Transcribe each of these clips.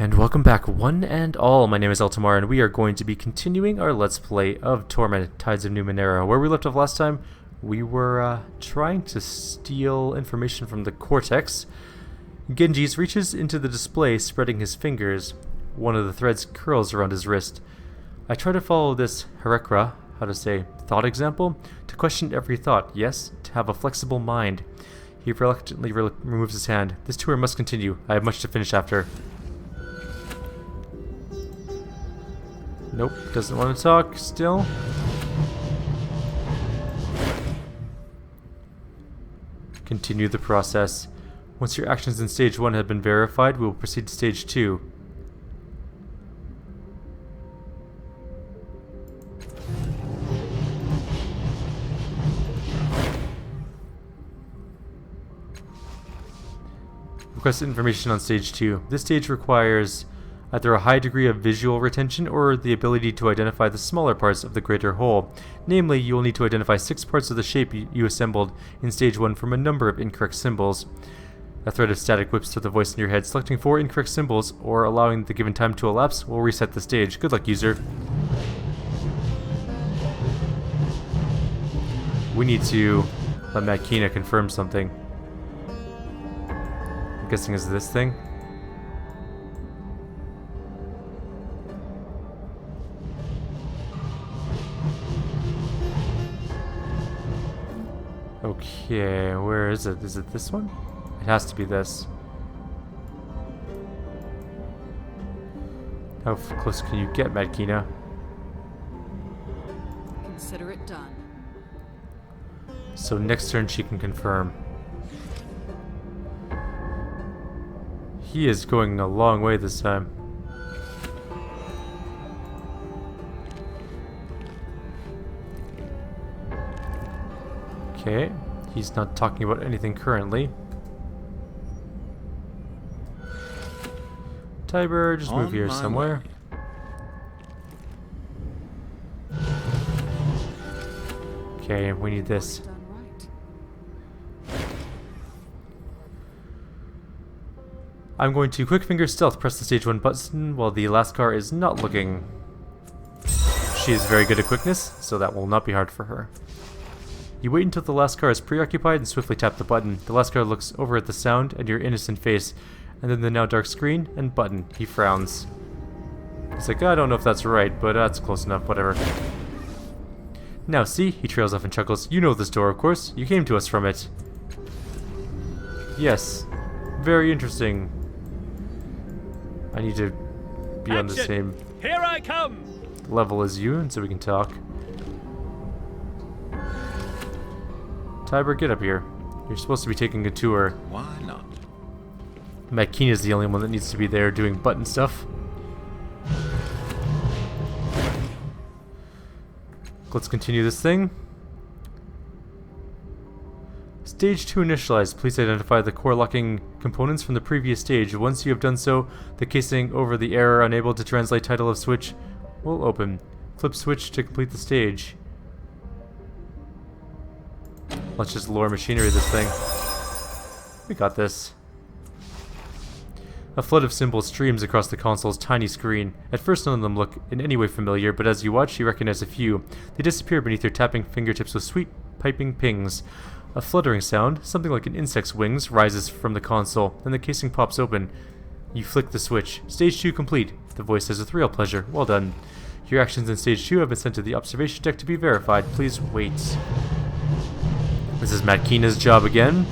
And welcome back one and all, my name is Eltimar and we are going to be continuing our Let's Play of Torment, Tides of Numenera. Where we left off last time, we were trying to steal information from the cortex. Genjis reaches into the display, spreading his fingers. One of the threads curls around his wrist. I try to follow this thought example, to question every thought, yes, to have a flexible mind. He reluctantly removes his hand. This tour must continue. I have much to finish after. Nope, doesn't want to talk still. Continue the process. Once your actions in stage 1 have been verified, we will proceed to stage 2. Request information on stage 2. This stage requires either a high degree of visual retention or the ability to identify the smaller parts of the greater whole. Namely, you will need to identify 6 parts of the shape you assembled in stage 1 from a number of incorrect symbols. A thread of static whips through the voice in your head. Selecting 4 incorrect symbols or allowing the given time to elapse will reset the stage. Good luck, user. We need to let Makina confirm something. I'm guessing is this thing? Okay, where is it? Is it this one? It has to be this. How close can you get, Makina? Consider it done. So next turn she can confirm. He is going a long way this time. Okay, he's not talking about anything currently. Tiber, just move here somewhere. Okay, we need this. I'm going to quick finger stealth press the stage 1 button while the Lascar is not looking. She is very good at quickness, so that will not be hard for her. You wait until the Lascar is preoccupied and swiftly tap the button. The Lascar looks over at the sound and your innocent face, and then the now dark screen and button. He frowns. He's like, I don't know if that's right, but that's close enough, whatever. Now see, he trails off and chuckles. You know this door, of course. You came to us from it. Yes. Very interesting. I need to be on the same Here I come. level as you, and so we can talk. Tiber, get up here. You're supposed to be taking a tour. Why not? Makina's the only one that needs to be there doing button stuff. Let's continue this thing. Stage 2 initialized. Please identify the core locking components from the previous stage. Once you have done so, the casing over the error unable to translate title of switch will open. Flip switch to complete the stage. Let's just lure machinery this thing. We got this. A flood of symbols streams across the console's tiny screen. At first none of them look in any way familiar, but as you watch you recognize a few. They disappear beneath your tapping fingertips with sweet piping pings. A fluttering sound, something like an insect's wings, rises from the console. Then the casing pops open. You flick the switch. Stage 2 complete. The voice says with real pleasure. Well done. Your actions in Stage 2 have been sent to the observation deck to be verified. Please wait. This is Makina's job again.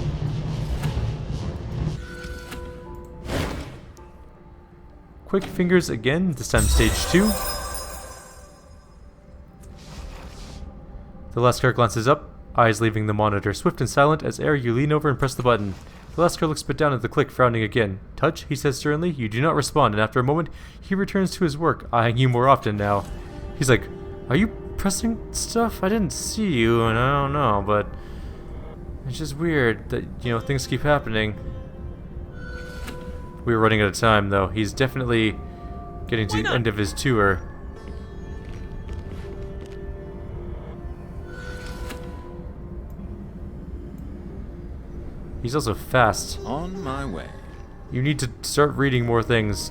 Quick fingers again, this time stage 2. The Lascar glances up, eyes leaving the monitor. Swift and silent as air, you lean over and press the button. The Lascar looks but down at the click, frowning again. Touch, he says sternly. You do not respond, and after a moment, he returns to his work, eyeing you more often now. He's like, are you pressing stuff? I didn't see you, and I don't know, but it's just weird that, you know, things keep happening. We're running out of time, though. He's definitely getting to the end of his tour. He's also fast. On my way. You need to start reading more things.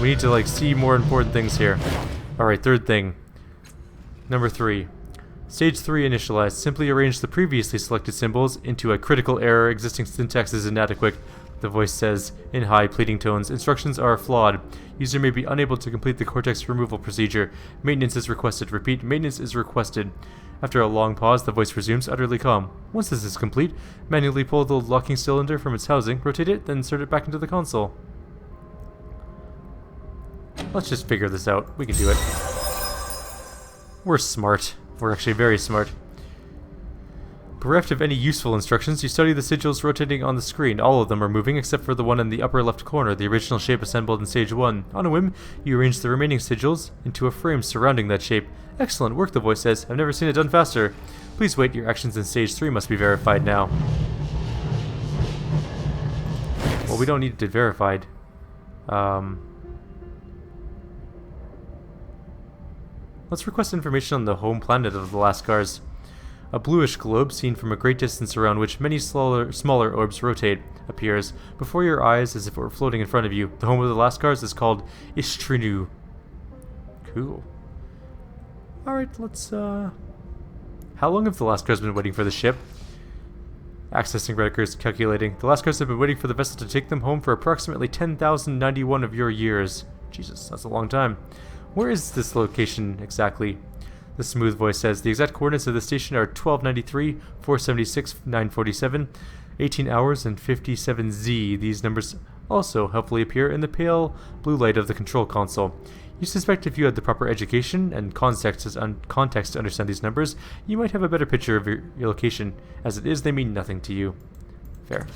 We need to, like, see more important things here. Alright, third thing. Number 3. Stage 3 initialized. Simply arrange the previously selected symbols into a critical error. Existing syntax is inadequate. The voice says in high, pleading tones. Instructions are flawed. User may be unable to complete the cortex removal procedure. Maintenance is requested. Repeat, maintenance is requested. After a long pause, the voice resumes, utterly calm. Once this is complete, manually pull the locking cylinder from its housing, rotate it, then insert it back into the console. Let's just figure this out. We can do it. We're smart. We're actually very smart. Bereft of any useful instructions, you study the sigils rotating on the screen. All of them are moving except for the one in the upper left corner, the original shape assembled in Stage 1. On a whim, you arrange the remaining sigils into a frame surrounding that shape. Excellent work, the voice says. I've never seen it done faster. Please wait, your actions in Stage 3 must be verified now. Well, we don't need it verified. Let's request information on the home planet of the Lascars. A bluish globe seen from a great distance around which many smaller orbs rotate appears before your eyes as if it were floating in front of you. The home of the Lascars is called Ishtrinu. Cool. Alright, let's How long have the Lascars been waiting for the ship? Accessing records, calculating. The Lascars have been waiting for the vessel to take them home for approximately 10,091 of your years. Jesus, that's a long time. Where is this location exactly? The smooth voice says, the exact coordinates of the station are 1293, 476, 947, 18 hours, and 57Z. These numbers also helpfully appear in the pale blue light of the control console. You suspect if you had the proper education and context to understand these numbers, you might have a better picture of your location. As it is, they mean nothing to you. Fair.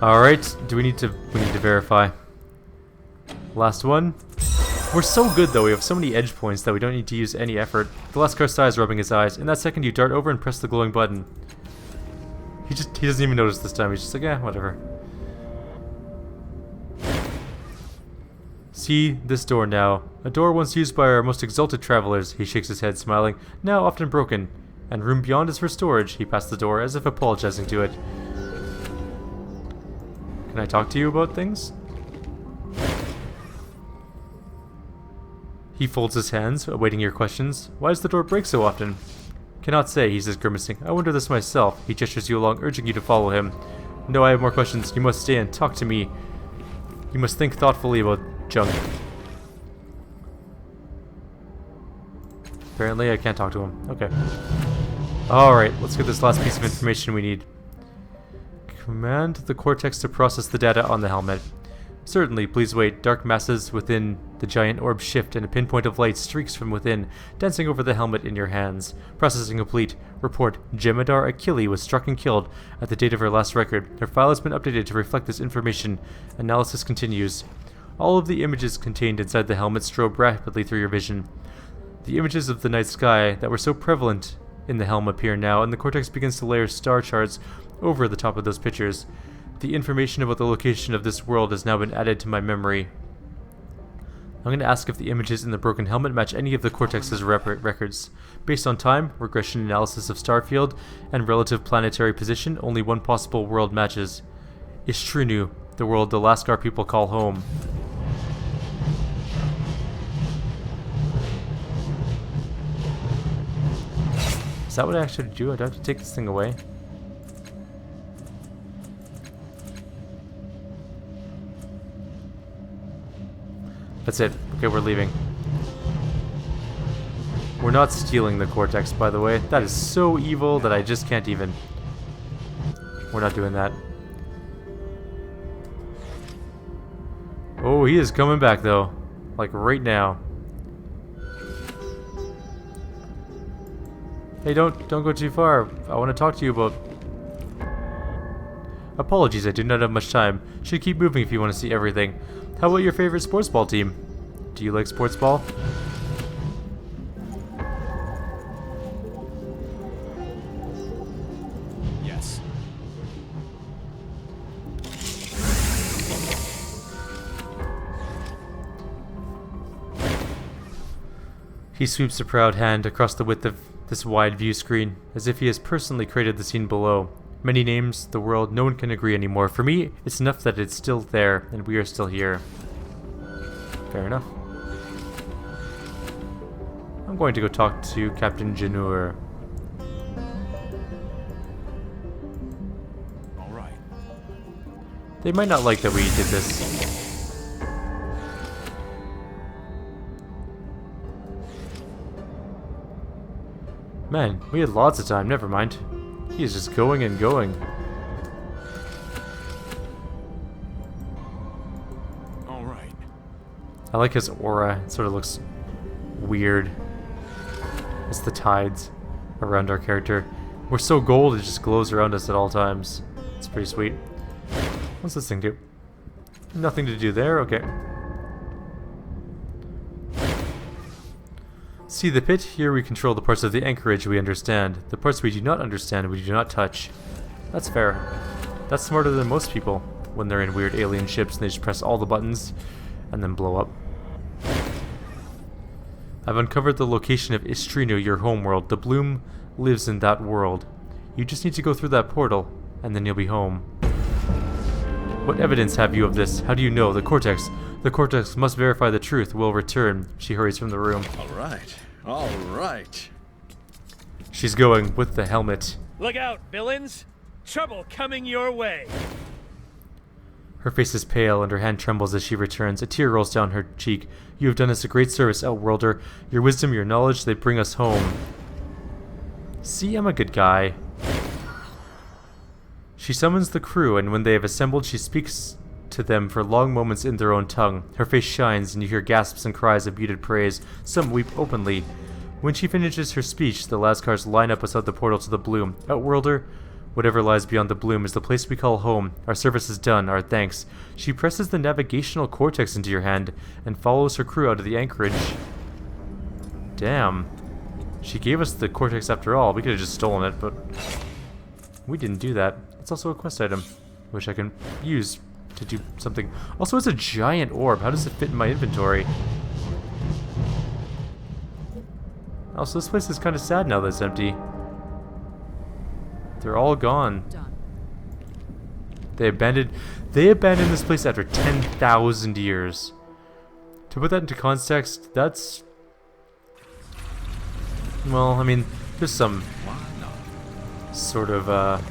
Alright, we need to verify. Last one. We're so good though, we have so many edge points that we don't need to use any effort. The Lascar sighs, rubbing his eyes. In that second you dart over and press the glowing button. He doesn't even notice this time, he's just like, eh, whatever. See this door now. A door once used by our most exalted travelers. He shakes his head, smiling. Now often broken. And room beyond is for storage. He passed the door as if apologizing to it. Can I talk to you about things? He folds his hands, awaiting your questions. Why does the door break so often? Cannot say, he says, grimacing. I wonder this myself. He gestures you along, urging you to follow him. No, I have more questions. You must stay and talk to me. You must think thoughtfully about junk. Apparently I can't talk to him. Okay. Alright, let's get this last piece of information we need. Command the cortex to process the data on the helmet. Certainly, please wait. Dark masses within the giant orb shift and a pinpoint of light streaks from within, dancing over the helmet in your hands. Processing complete. Report. Jemadar Achille was struck and killed at the date of her last record. Her file has been updated to reflect this information. Analysis continues. All of the images contained inside the helmet strobe rapidly through your vision. The images of the night sky that were so prevalent in the helm appear now, and the cortex begins to layer star charts over the top of those pictures. The information about the location of this world has now been added to my memory. I'm going to ask if the images in the broken helmet match any of the cortex's records. Based on time, regression analysis of star field, and relative planetary position, only one possible world matches. Ishtrinu, the world the Lascar people call home. Is that what I actually do? I do have to take this thing away. That's it. Okay, we're leaving. We're not stealing the cortex, by the way. That is so evil that I just can't even. We're not doing that. Oh, he is coming back, though. Like, right now. Hey, don't go too far. I want to talk to you about... Apologies, I do not have much time. Should keep moving if you want to see everything. How about your favorite sports ball team? Do you like sports ball? Yes. He sweeps a proud hand across the width of this wide view screen, as if he has personally created the scene below. Many names, the world, no one can agree anymore. For me, it's enough that it's still there, and we are still here. Fair enough. I'm going to go talk to Captain Janur. Alright. They might not like that we did this. Man, we had lots of time, never mind. He is just going and going. Alright. I like his aura, it sort of looks weird. It's the tides around our character. We're so gold, it just glows around us at all times. It's pretty sweet. What's this thing do? Nothing to do there, okay. See the pit? Here we control the parts of the anchorage we understand. The parts we do not understand, we do not touch. That's fair. That's smarter than most people when they're in weird alien ships and they just press all the buttons and then blow up. I've uncovered the location of Istrino, your homeworld. The bloom lives in that world. You just need to go through that portal, and then you'll be home. What evidence have you of this? How do you know? The cortex. The cortex must verify the truth. We'll return. She hurries from the room. Alright. Alright. She's going with the helmet. Look out, villains! Trouble coming your way! Her face is pale and her hand trembles as she returns. A tear rolls down her cheek. You have done us a great service, Outworlder. Your wisdom, your knowledge, they bring us home. See, I'm a good guy. She summons the crew, and when they have assembled, she speaks to them for long moments in their own tongue. Her face shines, and you hear gasps and cries of muted praise. Some weep openly. When she finishes her speech, the Lascars line up beside the portal to the bloom. Outworlder, whatever lies beyond the bloom is the place we call home. Our service is done, our thanks. She presses the navigational cortex into your hand and follows her crew out of the anchorage. Damn. She gave us the cortex after all. We could have just stolen it, but we didn't do that. It's also a quest item, which I can use to do something. Also, it's a giant orb. How does it fit in my inventory? Also, this place is kind of sad now that it's empty. They're all gone. They abandoned this place after 10,000 years. To put that into context, that's... well, I mean, there's some sort of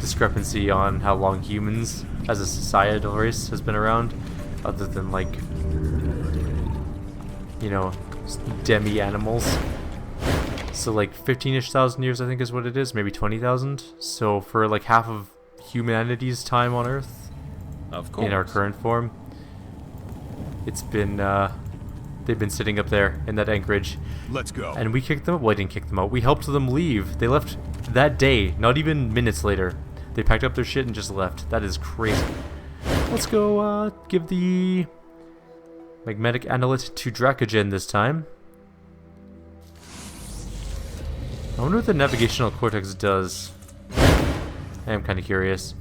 discrepancy on how long humans as a societal race has been around, other than, like, you know, demi-animals. So like 15-ish thousand years, I think, is what it is. Maybe 20,000. So for like half of humanity's time on Earth, Of course. in our current form, it's been they've been sitting up there in that anchorage. Let's go. And we kicked them. Well, I didn't kick them out. We helped them leave. They left that day. Not even minutes later. They packed up their shit and just left. That is crazy. Let's go give the magnetic analyte to Dracogen this time. I wonder what the navigational cortex does. I am kind of curious.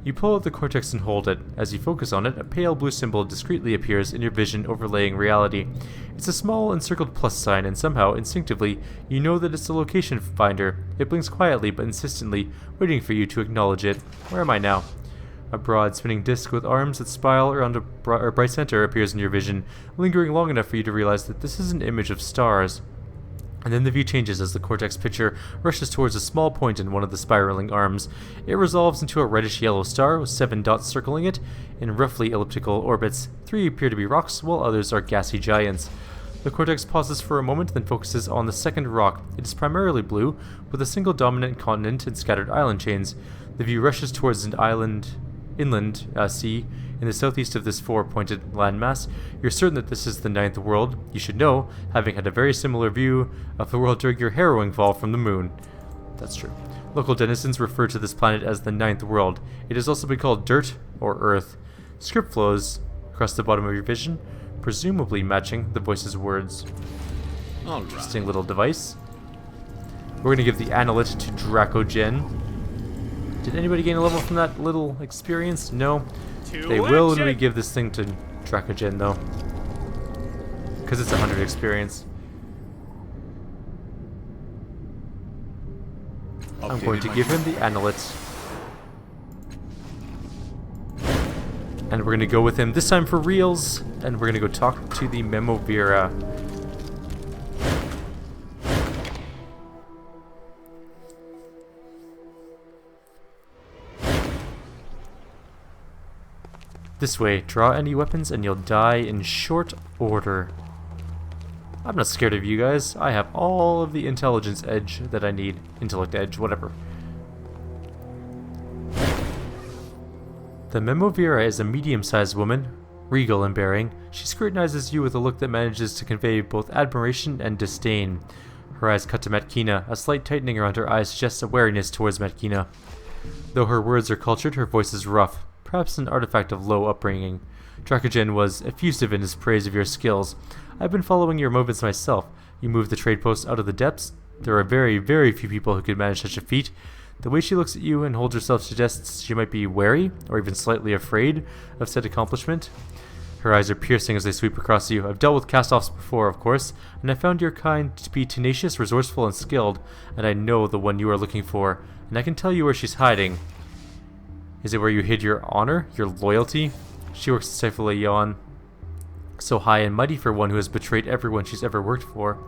You pull out the cortex and hold it. As you focus on it, a pale blue symbol discreetly appears in your vision, overlaying reality. It's a small encircled plus sign, and somehow, instinctively, you know that it's a location finder. It blinks quietly but insistently, waiting for you to acknowledge it. Where am I now? A broad, spinning disc with arms that spiral around a bright center appears in your vision, lingering long enough for you to realize that this is an image of stars. And then the view changes as the cortex picture rushes towards a small point in one of the spiraling arms. It resolves into a reddish-yellow star with 7 dots circling it in roughly elliptical orbits. 3 appear to be rocks, while others are gassy giants. The cortex pauses for a moment, then focuses on the second rock. It is primarily blue, with a single dominant continent and scattered island chains. The view rushes towards an inland sea in the southeast of this 4-pointed landmass. You're certain that this is the 9th world. You should know, having had a very similar view of the world during your harrowing fall from the moon. That's true. Local denizens refer to this planet as the 9th world. It has also been called Dirt or Earth. Script flows across the bottom of your vision, presumably matching the voice's words. All Interesting right. little device. We're going to give the analyte to Dracogen. Did anybody gain a level from that little experience? No. They will when we give this thing to Dracogen, though. Because it's 100 experience. I'm going to give him the analyte. And we're gonna go with him this time for reals, and we're gonna go talk to the Miemo Vera. This way, draw any weapons and you'll die in short order. I'm not scared of you guys. I have all of the intelligence edge that I need. Intellect edge, whatever. The Miemo Vera is a medium-sized woman, regal in bearing. She scrutinizes you with a look that manages to convey both admiration and disdain. Her eyes cut to Matkina. A slight tightening around her eyes suggests a wariness towards Matkina. Though her words are cultured, her voice is rough, perhaps an artifact of low upbringing. Dracogen was effusive in his praise of your skills. I've been following your movements myself. You moved the trade post out of the depths. There are very, very few people who could manage such a feat. The way she looks at you and holds herself suggests she might be wary, or even slightly afraid, of said accomplishment. Her eyes are piercing as they sweep across you. I've dealt with Castoffs before, of course, and I found your kind to be tenacious, resourceful, and skilled, and I know the one you are looking for, and I can tell you where she's hiding. Is it where you hid your honor, your loyalty? She works to stifle a yawn. So high and mighty for one who has betrayed everyone she's ever worked for.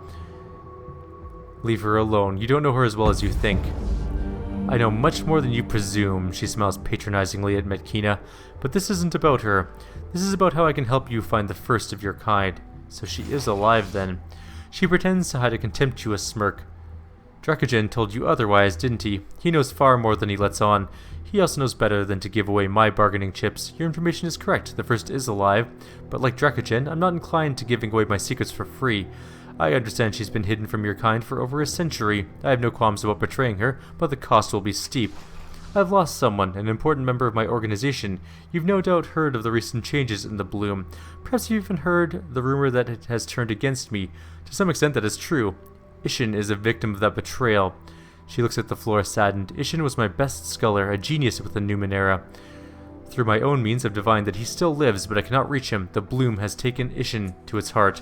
Leave her alone. You don't know her as well as you think. I know much more than you presume, she smiles patronizingly at Matkina, but this isn't about her. This is about how I can help you find the first of your kind. So she is alive then. She pretends to hide a contemptuous smirk. Dracogen told you otherwise, didn't he? He knows far more than he lets on. He also knows better than to give away my bargaining chips. Your information is correct, the first is alive, but like Dracogen, I'm not inclined to giving away my secrets for free. I understand she's been hidden from your kind for over a century. I have no qualms about betraying her, but the cost will be steep. I've lost someone, an important member of my organization. You've no doubt heard of the recent changes in the Bloom. Perhaps you've even heard the rumor that it has turned against me. To some extent that is true. Ishin is a victim of that betrayal. She looks at the floor saddened. Ishin was my best scholar, a genius with the Numenera. Through my own means I've divined that he still lives, but I cannot reach him. The Bloom has taken Ishin to its heart.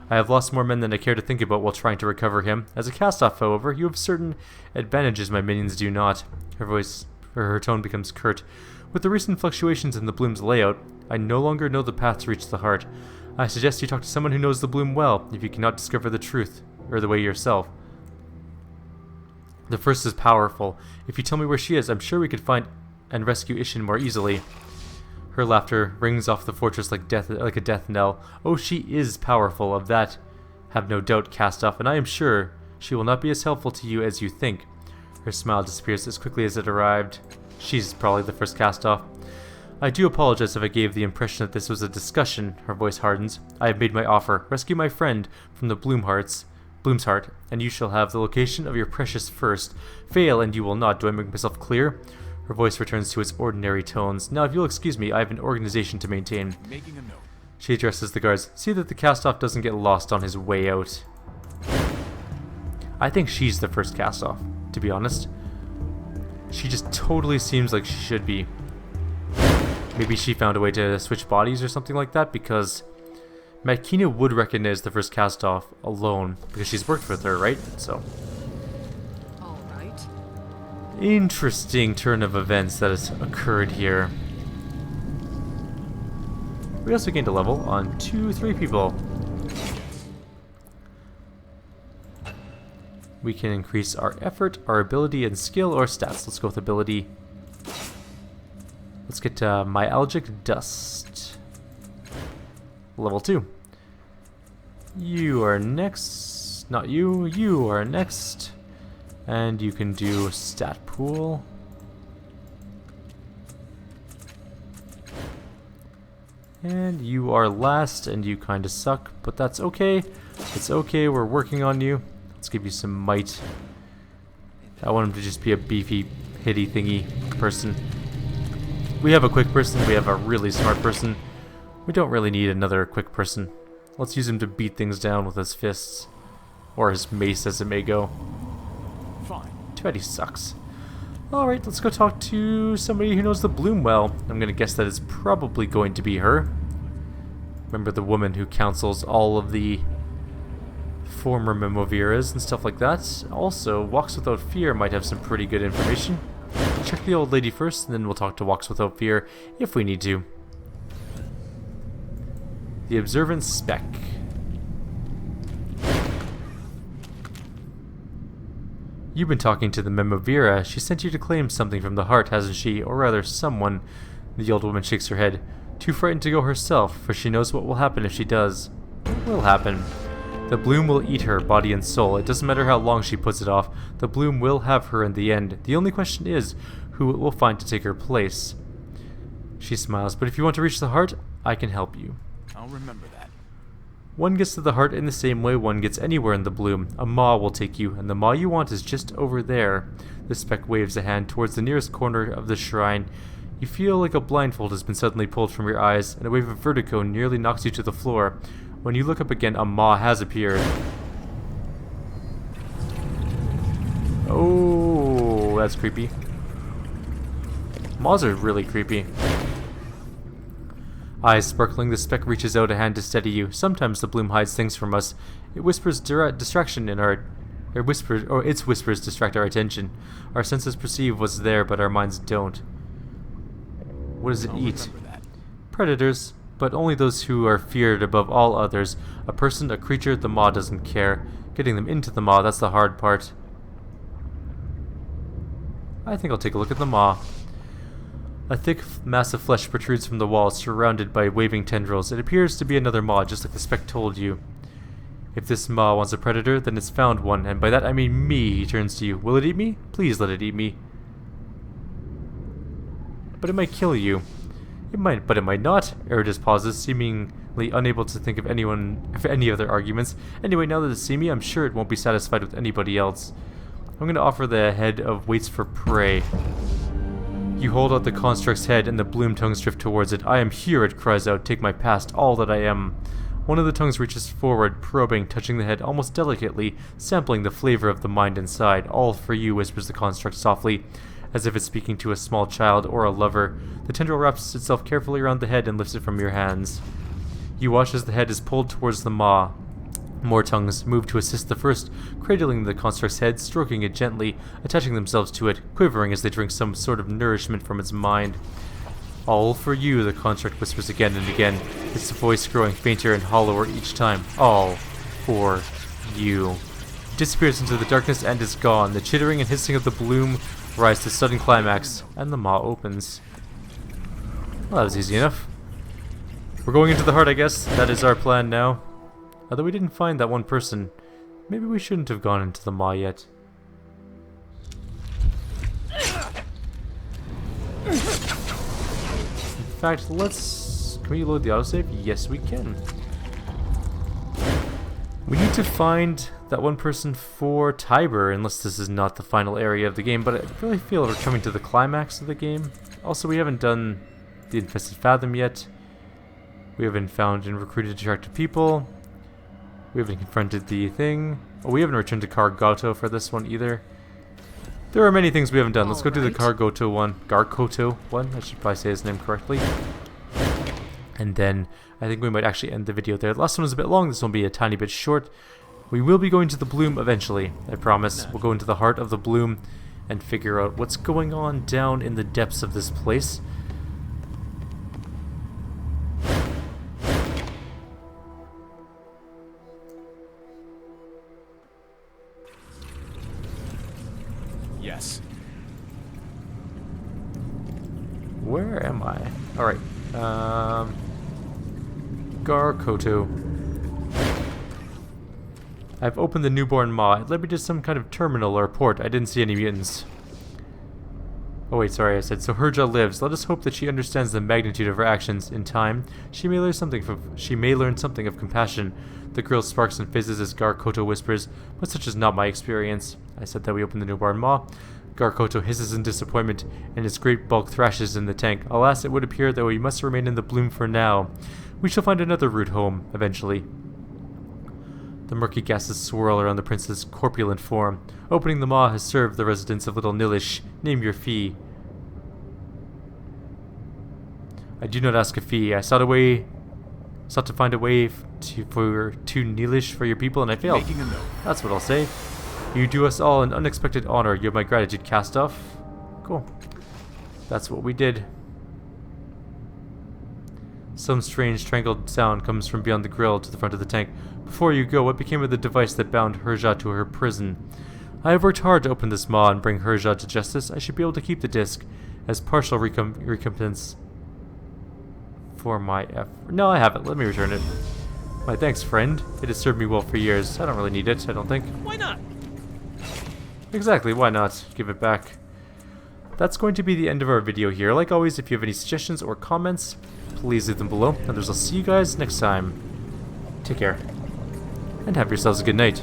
I have lost more men than I care to think about while trying to recover him. As a Castoff, however, you have certain advantages my minions do not. Her tone becomes curt. With the recent fluctuations in the Bloom's layout, I no longer know the path to reach the heart. I suggest you talk to someone who knows the Bloom well, if you cannot discover the truth, or the way yourself. The first is powerful. If you tell me where she is, I'm sure we could find and rescue Ishin more easily. Her laughter rings off the fortress like a death knell. Oh, she is powerful, of that have no doubt, Castoff, and I am sure she will not be as helpful to you as you think. Her smile disappears as quickly as it arrived. She's probably the first Castoff. I do apologize if I gave the impression that this was a discussion. Her voice hardens. I have made my offer. Rescue my friend from the Bloom's heart, and you shall have the location of your precious first. Fail, and you will not. Do I make myself clear? Her voice returns to its ordinary tones. Now, if you'll excuse me, I have an organization to maintain. Making a note. She addresses the guards. See that the Castoff doesn't get lost on his way out. I think she's the first Castoff, to be honest. She just totally seems like she should be. Maybe she found a way to switch bodies or something like that, because Matkina would recognize the first Castoff alone, because she's worked with her, right? So, all right. interesting turn of events that has occurred here. We also gained a level on 3 people. We can increase our effort, our ability, and skill or stats. Let's go with ability. Let's get Myalgic Dust. Level 2. You are next. Not you. You are next. And you can do Stat Pool. And you are last, and you kind of suck, but that's okay. It's okay, we're working on you. Let's give you some might. I want him to just be a beefy, hitty thingy person. We have a quick person, we have a really smart person. We don't really need another quick person. Let's use him to beat things down with his fists. Or his mace, as it may go. Fine. Too bad he sucks. Alright, let's go talk to somebody who knows the Bloom well. I'm gonna guess that it's probably going to be her. Remember the woman who counsels all of the former Miemo Veras and stuff like that. Also, Walks Without Fear might have some pretty good information. Check the old lady first, and then we'll talk to Walks Without Fear if we need to. The observant speck. You've been talking to the Miemo Vera. She sent you to claim something from the heart, hasn't she? Or rather, someone. The old woman shakes her head. Too frightened to go herself, for she knows what will happen if she does. What will happen? The bloom will eat her, body and soul. It doesn't matter how long she puts it off. The bloom will have her in the end. The only question is, who it will find to take her place. She smiles, but if you want to reach the heart, I can help you. I'll remember that. One gets to the heart in the same way one gets anywhere in the bloom. A maw will take you, and the maw you want is just over there. The speck waves a hand towards the nearest corner of the shrine. You feel like a blindfold has been suddenly pulled from your eyes, and a wave of vertigo nearly knocks you to the floor. When you look up again, a maw has appeared. Oh, that's creepy. Maws are really creepy. Eyes sparkling, the speck reaches out a hand to steady you. Sometimes the bloom hides things from us. It whispers distraction in our... its whispers distract our attention. Our senses perceive what's there, but our minds don't. What does it eat? Predators, but only those who are feared above all others. A person, a creature, the maw doesn't care. Getting them into the maw, that's the hard part. I think I'll take a look at the maw. A thick mass of flesh protrudes from the wall, surrounded by waving tendrils. It appears to be another maw, just like the speck told you. If this maw wants a predator, then it's found one, and by that I mean me, he turns to you. Will it eat me? Please let it eat me. But it might kill you. It might, but it might not. Eridus pauses, seemingly unable to think of any other arguments. Anyway, now that it's seen me, I'm sure it won't be satisfied with anybody else. I'm going to offer the head of waits for prey. You hold out the construct's head, and the bloom tongues drift towards it. I am here, it cries out. Take my past, all that I am. One of the tongues reaches forward, probing, touching the head almost delicately, sampling the flavor of the mind inside. All for you, whispers the construct softly, as if it's speaking to a small child or a lover. The tendril wraps itself carefully around the head and lifts it from your hands. You watch as the head is pulled towards the maw. More tongues move to assist the first, cradling the construct's head, stroking it gently, attaching themselves to it, quivering as they drink some sort of nourishment from its mind. All for you, the construct whispers again and again, its voice growing fainter and hollower each time. All for you. It disappears into the darkness and is gone. The chittering and hissing of the bloom rise to sudden climax, and the maw opens. Well, that was easy enough. We're going into the heart, I guess. That is our plan now. Although we didn't find that one person, maybe we shouldn't have gone into the maw yet. In fact, can we load the autosave? Yes, we can. We need to find that one person for Tiber, unless this is not the final area of the game, but I really feel we're coming to the climax of the game. Also, we haven't done the Infested Fathom yet. We haven't found and recruited attractive people. We haven't confronted the thing. Oh, we haven't returned to Gargoto for this one either. There are many things we haven't done. Let's go do the Gargoto one. I should probably say his name correctly. And then I think we might actually end the video there. The last one was a bit long. This one will be a tiny bit short. We will be going to the bloom eventually. I promise. We'll go into the heart of the bloom and figure out what's going on down in the depths of this place. Yes. Where am I? Alright. Gargoto. I've opened the newborn maw. It led me to some kind of terminal or port. I didn't see any mutants. Oh wait, sorry, I said, so Herja lives. Let us hope that she understands the magnitude of her actions. In time, she may learn something of compassion. The girl sparks and fizzes as Gargoto whispers, but such is not my experience. I said that we opened the newborn maw. Gargoto hisses in disappointment, and its great bulk thrashes in the tank. Alas, it would appear that we must remain in the bloom for now. We shall find another route home, eventually. The murky gases swirl around the prince's corpulent form. Opening the maw has served the residents of Little Nilish. Name your fee. I do not ask a fee. I sought to find a way for Nilish for your people, and I failed. Making a note. That's what I'll say. You do us all an unexpected honor. You have my gratitude, Castoff. Cool. That's what we did. Some strange strangled sound comes from beyond the grill to the front of the tank. Before you go, what became of the device that bound Herja to her prison? I have worked hard to open this maw and bring Herja to justice. I should be able to keep the disc as partial recompense for my effort. No, I have it. Let me return it. My thanks, friend. It has served me well for years. I don't really need it, I don't think. Why not? Exactly, why not? Give it back. That's going to be the end of our video here. Like always, if you have any suggestions or comments, please leave them below. Others, I'll see you guys next time. Take care. And have yourselves a good night.